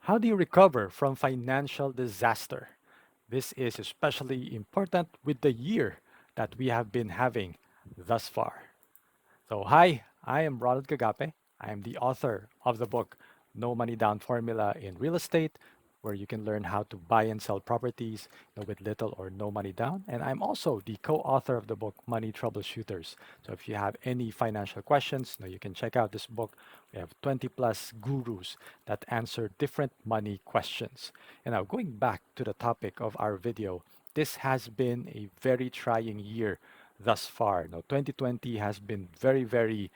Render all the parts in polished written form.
How do you recover from financial disaster? This is especially important with the year that we have been having thus far. So, hi, I am Ronald Kagape. I am the author of the book No Money Down Formula in Real Estate, where you can learn how to buy and sell properties with little or no money down. And I'm also the co-author of the book Money Troubleshooters. So if you have any financial questions, you can check out this book. We have 20 plus gurus that answer different money questions. And now going back to the topic of our video, this has been a very trying year thus far. Now, 2020 has been very, very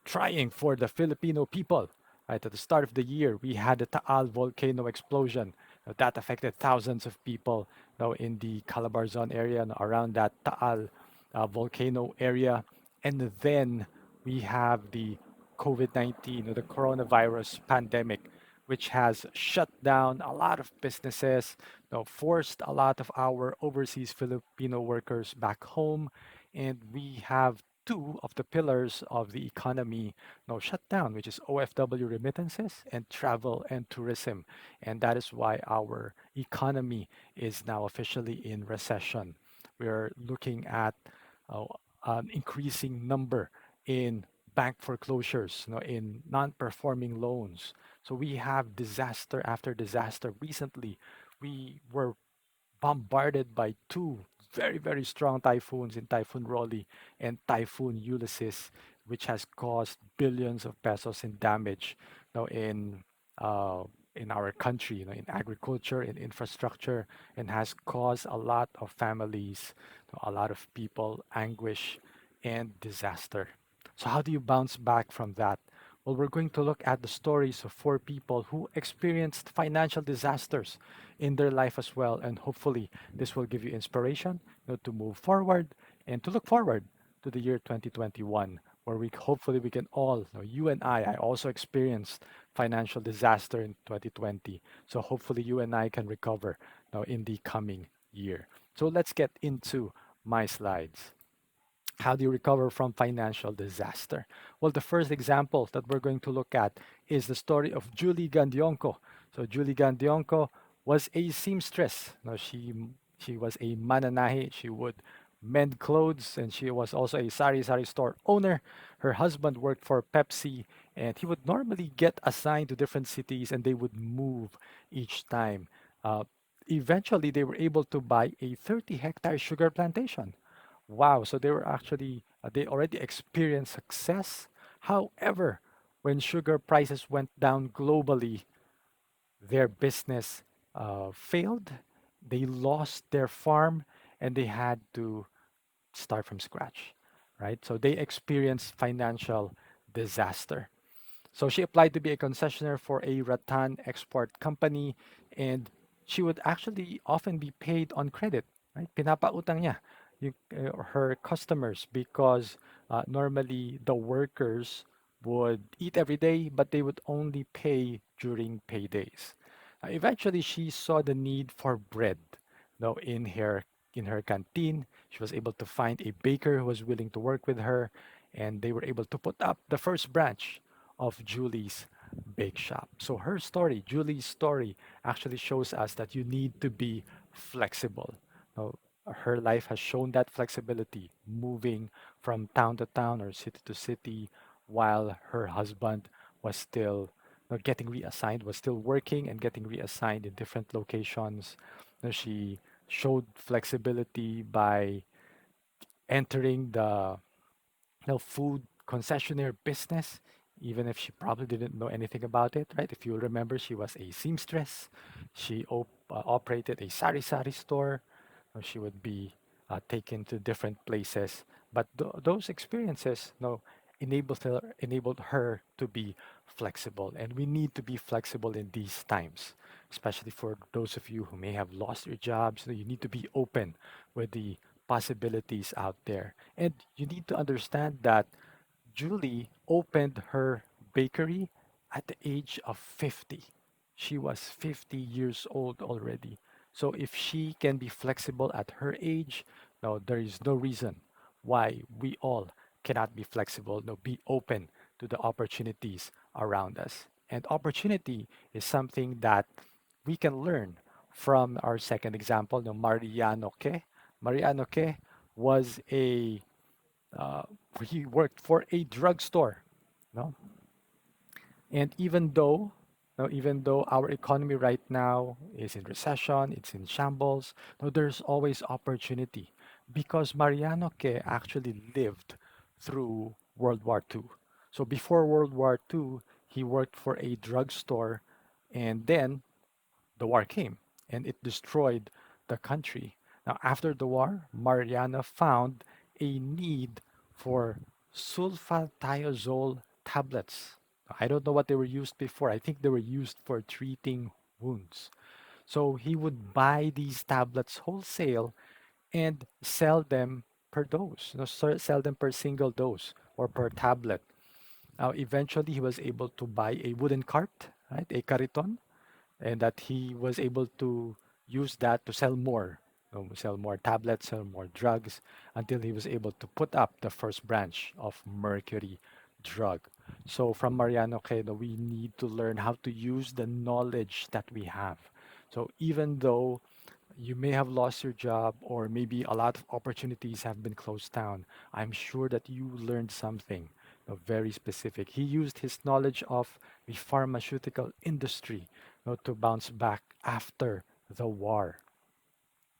trying for the Filipino people. Right at the start of the year, we had the Taal volcano explosion. That affected thousands of people in the Calabarzon area and around that Taal volcano area. And then we have the COVID-19, the coronavirus pandemic, which has shut down a lot of businesses, forced a lot of our overseas Filipino workers back home, and we have two of the pillars of the economy shut down, which is OFW remittances and travel and tourism. And that is why our economy is now officially in recession. We are looking at uh, an increasing number in bank foreclosures, in non-performing loans. So we have disaster after disaster. Recently, we were bombarded by two very, very strong typhoons in Typhoon Rolly and Typhoon Ulysees, which has caused billions of pesos in damage uh, in our country, in agriculture, in infrastructure, and has caused a lot of families, a lot of people anguish and disaster. So how do you bounce back from that? Well, we're going to look at the stories of four people who experienced financial disasters in their life as well. And hopefully, this will give you inspiration to move forward and to look forward to the year 2021, where we hopefully we can all, you and I also experienced financial disaster in 2020. So hopefully, you and I can recover in the coming year. So let's get into my slides. How do you recover from financial disaster? Well, the first example that we're going to look at is the story of Julie Gandiongco. So Julie Gandiongco was a seamstress. Now she was a mananahi. She would mend clothes, and she was also a sari-sari store owner. Her husband worked for Pepsi, and he would normally get assigned to different cities, and they would move each time. Uh, Eventually, they were able to buy a 30-hectare sugar plantation. Wow, so they were actually, they already experienced success. However, when sugar prices went down globally, their business failed. They lost their farm and they had to start from scratch, right? So they experienced financial disaster. So she applied to be a concessionaire for a rattan export company, and she would actually often be paid on credit, right? Pinapautang niya her customers because normally the workers would eat every day, but they would only pay during paydays. Eventually, she saw the need for bread. In her canteen, she was able to find a baker who was willing to work with her, and they were able to put up the first branch of Julie's bake shop. So her story, Julie's story, actually shows us that you need to be flexible. Now, her life has shown that flexibility, moving from town to town or city to city, while her husband was still getting reassigned, was still working and getting reassigned in different locations. She showed flexibility by entering the food concessionaire business, even if she probably didn't know anything about it, right? If you remember, she was a seamstress. She operated a sari-sari store. She would be taken to different places. But those experiences, enabled her to be flexible. And we need to be flexible in these times, especially for those of you who may have lost your jobs. You need to be open with the possibilities out there. And you need to understand that Julie opened her bakery at the age of 50. She was 50 years old already. So if she can be flexible at her age, no, there is no reason why we all cannot be flexible, no, be open to the opportunities around us. And opportunity is something that we can learn from our second example, no, Mariano Ke. Mariano Ke was a uh, he worked for a drugstore, no? And even though our economy right now is in recession, it's in shambles, no, there's always opportunity because Mariano Ke actually lived through World War II. So before World War II, he worked for a drugstore, and then the war came and it destroyed the country. Now, after the war, Mariana found a need for sulfathiazole tablets. I don't know what they were used before. I think they were used for treating wounds. So he would buy these tablets wholesale and sell them per dose, sell them per single dose or per tablet. Now, eventually, he was able to buy a wooden cart, right, a cariton, and that he was able to use that to sell more, sell more tablets, sell more drugs, until he was able to put up the first branch of Mercury drug. So from Mariano Quedo, we need to learn how to use the knowledge that we have. So even though you may have lost your job or maybe a lot of opportunities have been closed down, I'm sure that you learned something very specific. He used his knowledge of the pharmaceutical industry to bounce back after the war.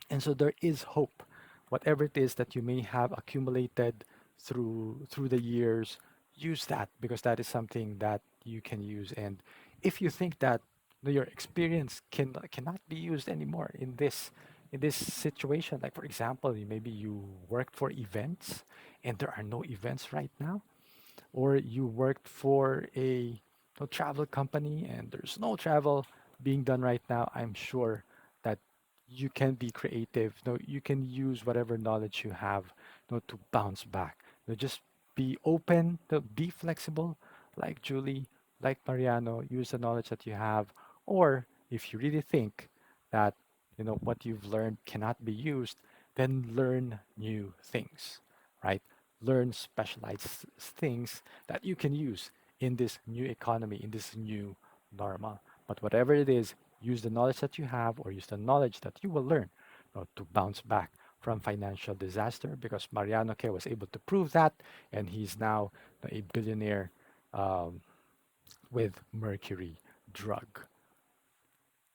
And so there is hope. Whatever it is that you may have accumulated through the years, use that because that is something that you can use. And if you think that your experience cannot be used anymore in this situation, like for example, maybe you worked for events and there are no events right now, or you worked for a travel company and there's no travel being done right now, I'm sure that you can be creative. No, you can use whatever knowledge you have, to bounce back. Just be open, be flexible, like Julie, like Mariano. Use the knowledge that you have, or if you really think that what you've learned cannot be used, then learn new things, right? Learn specialized things that you can use in this new economy, in this new normal. But whatever it is, use the knowledge that you have or use the knowledge that you will learn to bounce back from financial disaster because Mariano K was able to prove that and he's now a billionaire um, with Mercury drug.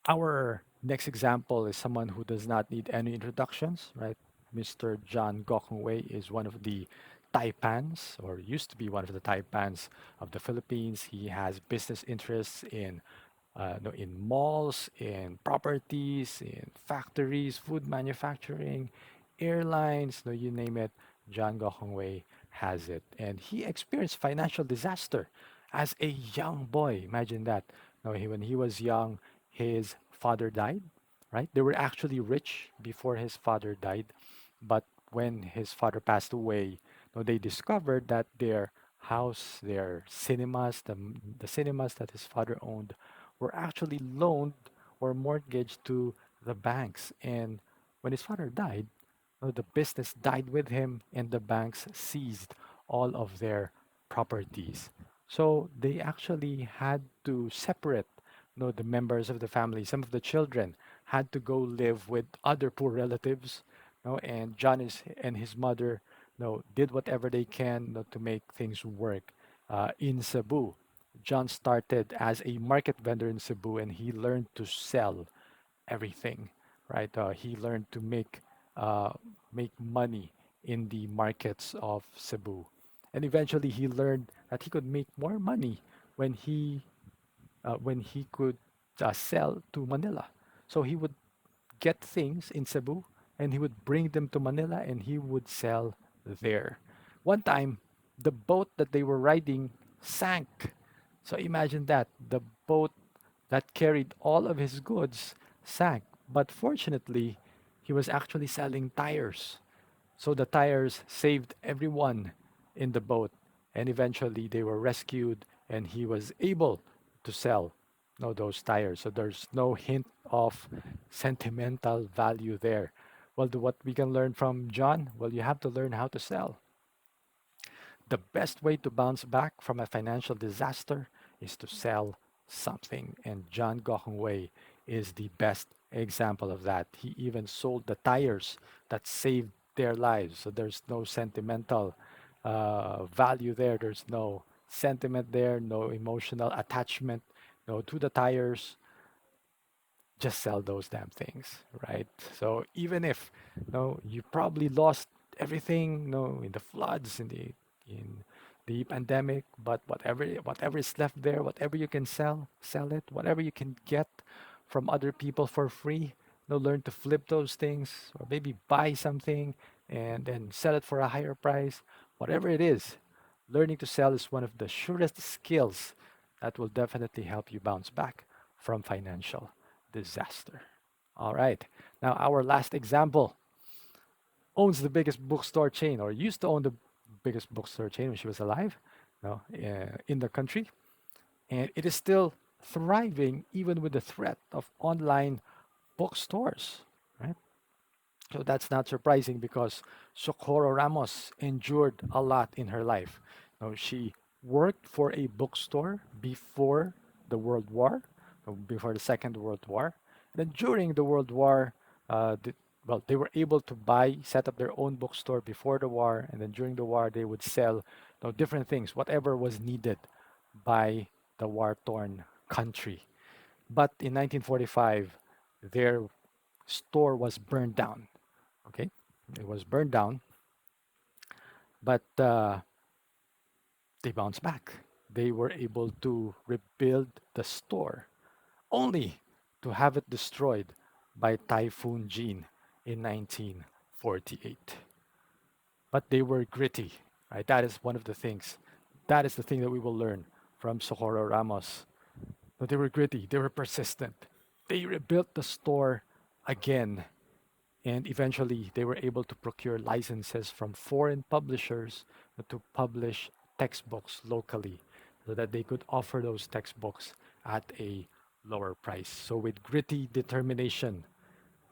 Our next example is someone who does not need any introductions, right? Mr. John Gokongwei is one of the taipans, or used to be one of the taipans of the Philippines. He has business interests in no, in malls, in properties, in factories, food manufacturing, airlines, no, you name it. John Gokongwei has it, and he experienced financial disaster as a young boy. Imagine that. No, when he was young, his father died. Right? They were actually rich before his father died, but when his father passed away, no, they discovered that their house, their cinemas, the cinemas that his father owned were actually loaned or mortgaged to the banks. And when his father died, the business died with him, and the banks seized all of their properties. So they actually had to separate the members of the family. Some of the children had to go live with other poor relatives. And and his mother did whatever they can to make things work in Cebu. John started as a market vendor in Cebu and he learned to sell everything, right? He learned to uh, make money in the markets of Cebu. And eventually he learned that he could make more money when when he could sell to Manila. So he would get things in Cebu and he would bring them to Manila and he would sell there. One time, the boat that they were riding sank. So imagine that the boat that carried all of his goods sank. But fortunately, he was actually selling tires. So the tires saved everyone in the boat, and eventually they were rescued, and he was able to sell those tires. So there's no hint of sentimental value there. Well, what we can learn from John? Well, you have to learn how to sell. The best way to bounce back from a financial disaster is to sell something. And John Gokongwei is the best example of that. He even sold the tires that saved their lives. So there's no sentimental value there. There's no sentiment there, no emotional attachment, to the tires. Just sell those damn things, right? So even if you probably lost everything, in the floods, in the pandemic, but whatever is left there, whatever you can sell, sell it. Whatever you can get from other people for free, learn to flip those things, or maybe buy something and then sell it for a higher price. Whatever it is, learning to sell is one of the surest skills that will definitely help you bounce back from financial disaster. All right. Now, our last example owns the biggest bookstore chain, or used to own the biggest bookstore chain when she was alive, in the country. And it is still thriving even with the threat of online bookstores, right? So that's not surprising because Socorro Ramos endured a lot in her life. She worked for a bookstore before the World War, before the Second World War. Then during the World War, well, they were able to set up their own bookstore before the war, and then during the war, they would sell different things, whatever was needed by the war-torn country. But in 1945, their store was burned down. Okay, it was burned down, but they bounced back. They were able to rebuild the store, only to have it destroyed by Typhoon Jean in 1948. But they were gritty, right? That is one of the things. That is the thing that we will learn from Socorro Ramos. But they were gritty. They were persistent. They rebuilt the store again. And eventually, they were able to procure licenses from foreign publishers to publish textbooks locally so that they could offer those textbooks at a lower price. So, with gritty determination,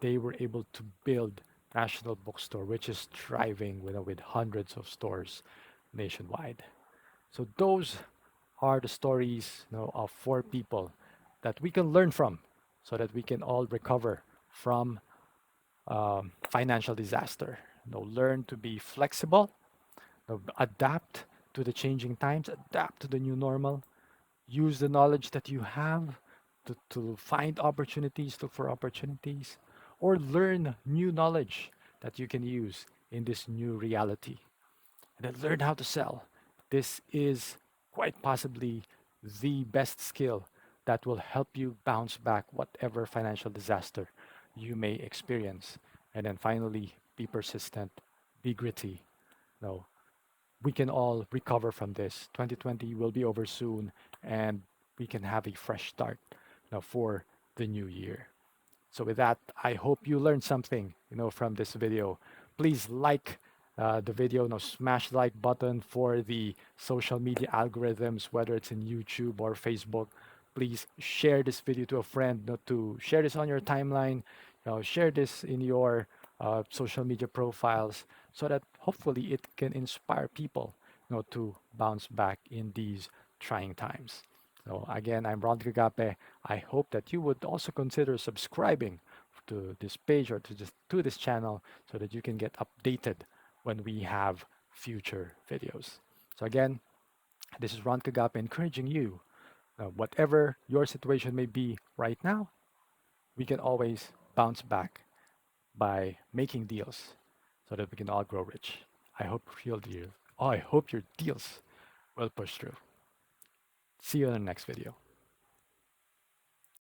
they were able to build National Bookstore, which is thriving with hundreds of stores nationwide. So, those are the stories of four people that we can learn from so that we can all recover from financial disaster. Learn to be flexible, adapt to the changing times, adapt to the new normal, use the knowledge that you have to find opportunities, look for opportunities, or learn new knowledge that you can use in this new reality. And then learn how to sell. This is quite possibly the best skill that will help you bounce back whatever financial disaster you may experience. And then finally, be persistent, be gritty. No, we can all recover from this. 2020 will be over soon, and we can have a fresh start now for the new year. So with that, I hope you learned something, from this video. Please like the video, smash the like button for the social media algorithms, whether it's in YouTube or Facebook. Please share this video to a friend, to share this on your timeline, share this in your social media profiles so that hopefully it can inspire people, to bounce back in these trying times. So again, I'm Ron Kagape. I hope that you would also consider subscribing to this page or to this channel so that you can get updated when we have future videos. So again, this is Ron Kagape encouraging you, whatever your situation may be right now, we can always bounce back by making deals so that we can all grow rich. I hope your deal. I hope your deals will push through. See you in the next video.